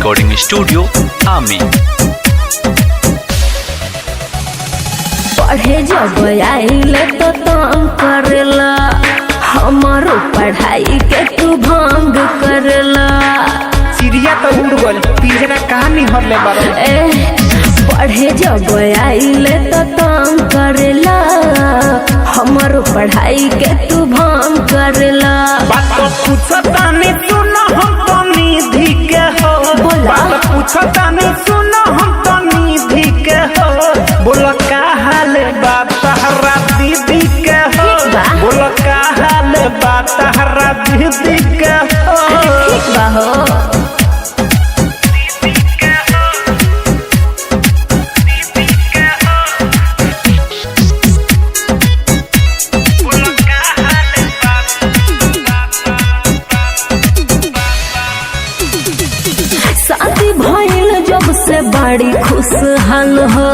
Recording studio आमी। पढ़े जब आइले तो तंग करेला, हमारो पढ़ाई के तू भंग करेला। चिड़िया तो उड़ गल, पिंजरा कहानी हरले बारो। पढ़े जब आइले तो तंग करेला, हमारो पढ़ाई के तू भंग करेला। बात तो पूछता नहीं सुनो हम तो निधि के हो। बोला। बात पूछता नहीं सुनो हम तो निधि के हो। बोलो का हाल बात तहरा दीदी के हो। बोलो का हाल बात तहरा दीदी के हो। ठीक बा हो। शादी भइल जब से बड़ी खुशहाल हो,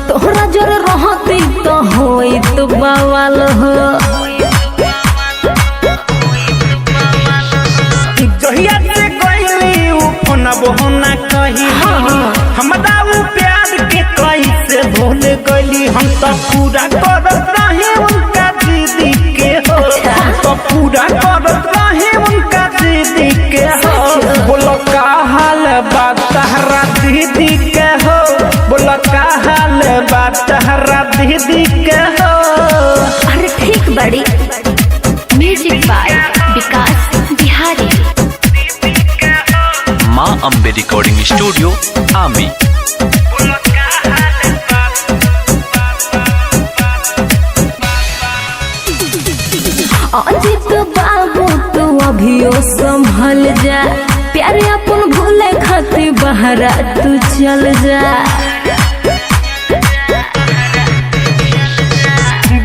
तोहरा जर रहती तो होइत बवाल हो। जहिया से गइली उ फोन बहुना कही। हमरा उ प्यार के कैसे भूल गइली। हम तो पूरा करत रहे उनका दीदी के हो। हम तो पूरा करत रहे उनका दीदी के हो। बोलो का हाल बात तहरा दीदी के हो। बोलो का हाल बात तहरा दीदी के हो। अरे ठीक बड़ी। म्यूजिक बाय विकास बिहारी। माँ अम्बे रिकॉर्डिंग स्टूडियो आमी। अजित बाबू तू अभियो संभल जा, प्यारे अपन भूले खातिर बहरा तू चल जा।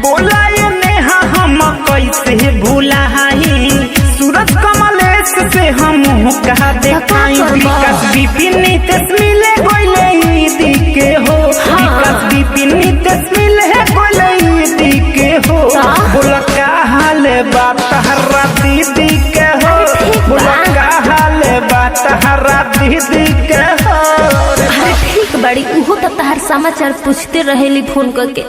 बोला ये नेहा हम कैसे भूलाई। सूरज कमलेश से हम कहा देखाई। विकास विपिन नितेश मिले गोले ईदी के हो। विकास विपिन नितेश मिले गोले ईदी के हो। बोला का हाल बात तहरा दीदी के हो। बोला का हाल बात तहरा दीदी के हो। अरे ठीक बड़ी, उहो तो तहार समाचार पूछते रहेली फोन करके।